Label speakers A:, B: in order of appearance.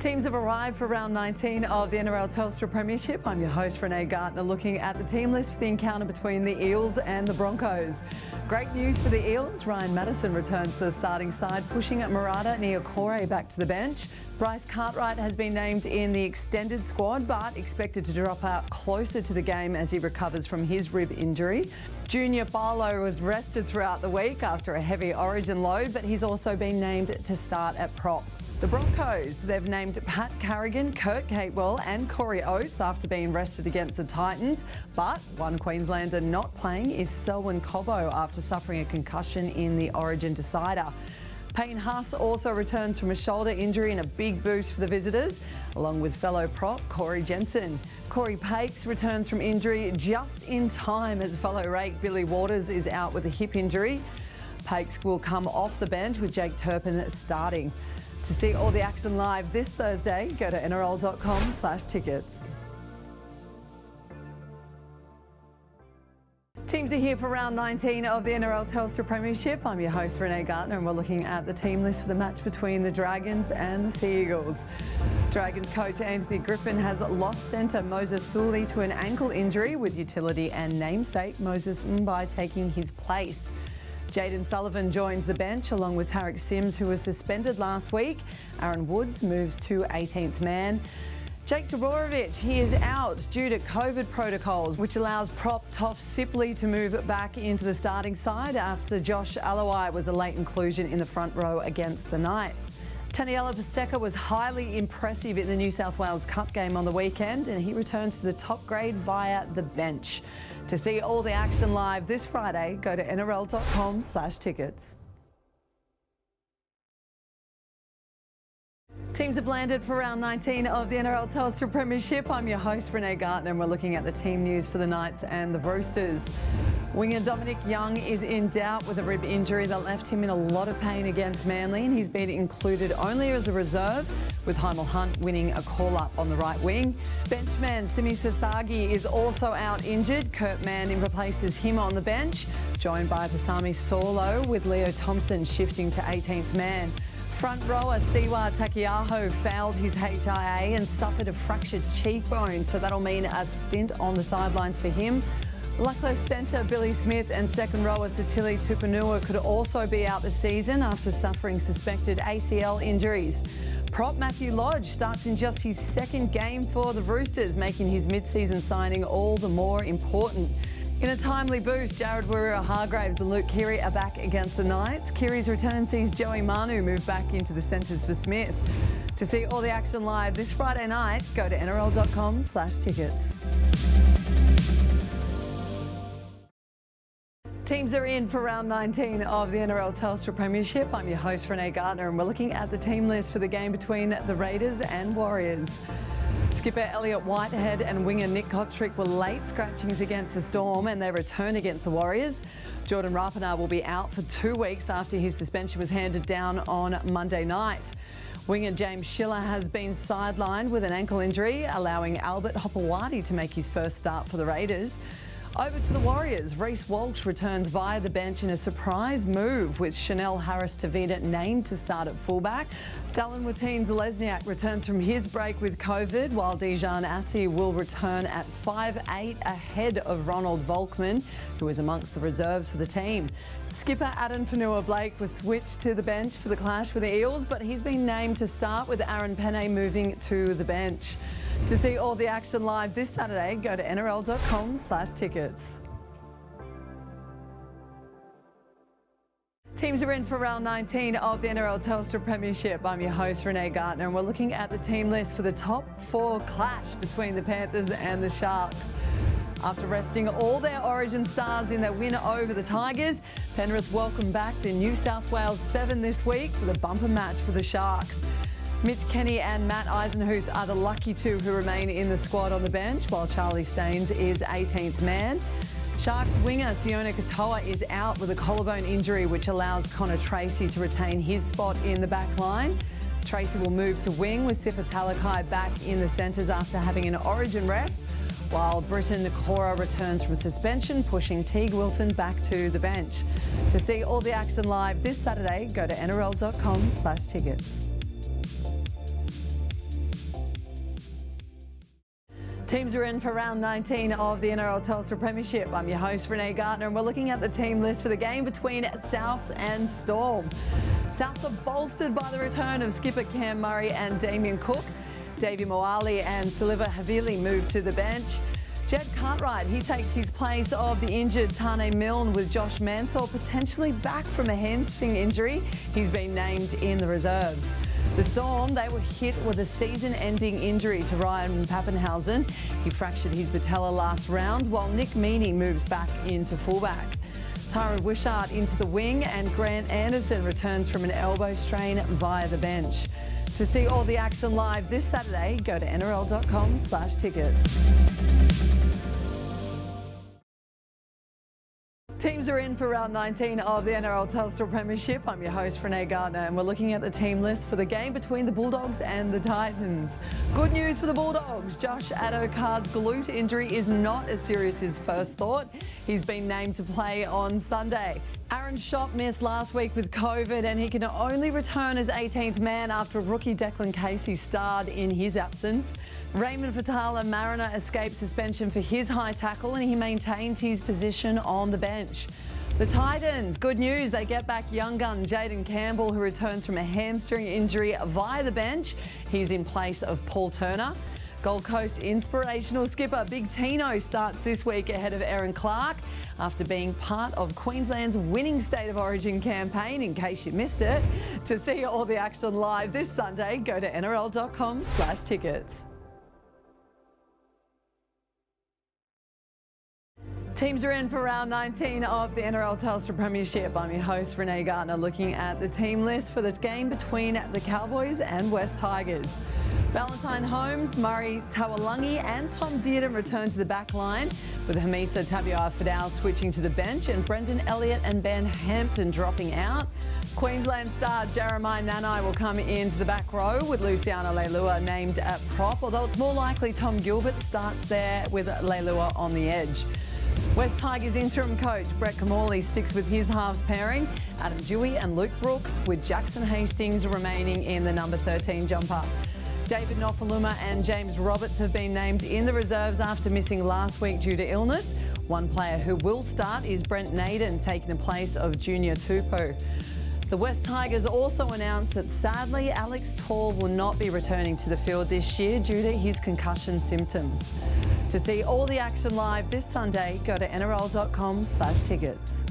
A: Teams have arrived for round 19 of the NRL Telstra Premiership. I'm your host, Renee Gartner, looking at the team list for the encounter between the Eels and the Broncos. Great news for the Eels. Ryan Matterson returns to the starting side, pushing Marata Niokore back to the bench. Bryce Cartwright has been named in the extended squad, but expected to drop out closer to the game as he recovers from his rib injury. Junior Barlow was rested throughout the week after a heavy origin load, but he's also been named to start at prop. The Broncos, they've named Pat Carrigan, Kurt Capewell and Corey Oates after being rested against the Titans. But one Queenslander not playing is Selwyn Cobbo after suffering a concussion in the Origin decider. Payne Haas also returns from a shoulder injury and a big boost for the visitors, along with fellow prop Corey Jensen. Corey Pakes returns from injury just in time as fellow rake Billy Waters is out with a hip injury. Pakes will come off the bench with Jake Turpin starting. To see all the action live this Thursday, go to nrl.com/tickets. Teams are here for round 19 of the NRL Telstra Premiership. I'm your host, Renee Gartner, and we're looking at the team list for the match between the Dragons and the Sea Eagles. Dragons coach Anthony Griffin has lost centre Moses Sully to an ankle injury, with utility and namesake Moses Mbai taking his place. Jayden Sullivan joins the bench along with Tarek Sims, who was suspended last week. Aaron Woods moves to 18th man. Jake Todorovic, he is out due to COVID protocols, which allows prop Toff Sipley to move back into the starting side after Josh Alawai was a late inclusion in the front row against the Knights. Taniela Paseka was highly impressive in the New South Wales Cup game on the weekend, and he returns to the top grade via the bench. To see all the action live this Friday, go to nrl.com/tickets. Teams have landed for round 19 of the NRL Telstra Premiership. I'm your host, Renee Gartner, and we're looking at the team news for the Knights and the Roosters. Winger Dominic Young is in doubt with a rib injury that left him in a lot of pain against Manly, and he's been included only as a reserve, with Hymel Hunt winning a call-up on the right wing. Benchman Simi Sasagi is also out injured. Kurt Manning replaces him on the bench, joined by Pasami Solo, with Leo Thompson shifting to 18th man. Front rower Siwa Takiaho fouled his HIA and suffered a fractured cheekbone, so that'll mean a stint on the sidelines for him. Luckless centre Billy Smith and second rower Satili Tupanua could also be out this season after suffering suspected ACL injuries. Prop Matthew Lodge starts in just his second game for the Roosters, making his mid-season signing all the more important. In a timely boost, Jared Warrior-Hargraves and Luke Keary are back against the Knights. Keary's return sees Joey Manu move back into the centres for Smith. To see all the action live this Friday night, go to nrl.com/tickets. Teams are in for round 19 of the NRL Telstra Premiership. I'm your host, Renee Gartner, and we're looking at the team list for the game between the Raiders and Warriors. Skipper Elliot Whitehead and winger Nick Kotrick were late scratchings against the Storm, and they return against the Warriors. Jordan Rapana will be out for 2 weeks after his suspension was handed down on Monday night. Winger James Schiller has been sidelined with an ankle injury, allowing Albert Hopewadi to make his first start for the Raiders. Over to the Warriors, Reece Walsh returns via the bench in a surprise move, with Chanel Harris-Tavita named to start at fullback. Dallin Watine-Zelezniak returns from his break with COVID, while Dijon Assi will return at 5'8", ahead of Ronald Volkman, who is amongst the reserves for the team. Skipper Adam Fanua-Blake was switched to the bench for the clash with the Eels, but he's been named to start, with Aaron Penne moving to the bench. To see all the action live this Saturday, go to nrl.com/tickets. Teams are in for round 19 of the NRL Telstra Premiership. I'm your host, Renee Gartner, and we're looking at the team list for the top 4 clash between the Panthers and the Sharks. After resting all their Origin stars in their win over the Tigers, Penrith welcome back the New South Wales 7 this week for the bumper match for the Sharks. Mitch Kenny and Matt Eisenhuth are the lucky two who remain in the squad on the bench, while Charlie Staines is 18th man. Sharks winger Sione Katoa is out with a collarbone injury, which allows Connor Tracy to retain his spot in the back line. Tracy will move to wing, with Sifa Talakai back in the centres after having an Origin rest, while Britton Cora returns from suspension, pushing Teague Wilton back to the bench. To see all the action live this Saturday, go to nrl.com/tickets. Teams are in for round 19 of the NRL Telstra Premiership. I'm your host, Renee Gartner, and we're looking at the team list for the game between Souths and Storm. Souths are bolstered by the return of skipper Cam Murray and Damien Cook. Davey Moali and Siliva Havili move to the bench. Jed Cartwright, he takes his place of the injured Tane Milne, with Josh Mansell potentially back from a hamstring injury. He's been named in the reserves. The Storm, they were hit with a season-ending injury to Ryan Pappenhausen. He fractured his patella last round, while Nick Meaney moves back into fullback. Tyrone Wishart into the wing, and Grant Anderson returns from an elbow strain via the bench. To see all the action live this Saturday, go to nrl.com/tickets. Teams are in for round 19 of the NRL Telstra Premiership. I'm your host, Renee Gartner, and we're looking at the team list for the game between the Bulldogs and the Titans. Good news for the Bulldogs. Josh Addo-Carr's glute injury is not as serious as first thought. He's been named to play on Sunday. Aaron Schott missed last week with COVID, and he can only return as 18th man after rookie Declan Casey starred in his absence. Raymond Fatala-Mariner escaped suspension for his high tackle, and he maintains his position on the bench. The Titans, good news, they get back young gun Jaden Campbell, who returns from a hamstring injury via the bench. He's in place of Paul Turner. Gold Coast inspirational skipper Big Tino starts this week ahead of Aaron Clark after being part of Queensland's winning State of Origin campaign, in case you missed it. To see all the action live this Sunday, go to nrl.com/tickets. Teams are in for round 19 of the NRL Telstra Premiership. I'm your host, Renee Gartner, looking at the team list for the game between the Cowboys and West Tigers. Valentine Holmes, Murray Tawalungi and Tom Dearden return to the back line, with Hamisa Tabuai-Fidel switching to the bench and Brendan Elliott and Ben Hampton dropping out. Queensland star Jeremiah Nanai will come into the back row, with Luciano Leilua named at prop, although it's more likely Tom Gilbert starts there with Leilua on the edge. West Tigers interim coach Brett Camorley sticks with his halves pairing, Adam Dewey and Luke Brooks, with Jackson Hastings remaining in the number 13 jumper. David Nofaluma and James Roberts have been named in the reserves after missing last week due to illness. One player who will start is Brent Naden, taking the place of Junior Tupou. The West Tigers also announced that sadly Alex Tall will not be returning to the field this year due to his concussion symptoms. To see all the action live this Sunday, go to nrl.com/tickets.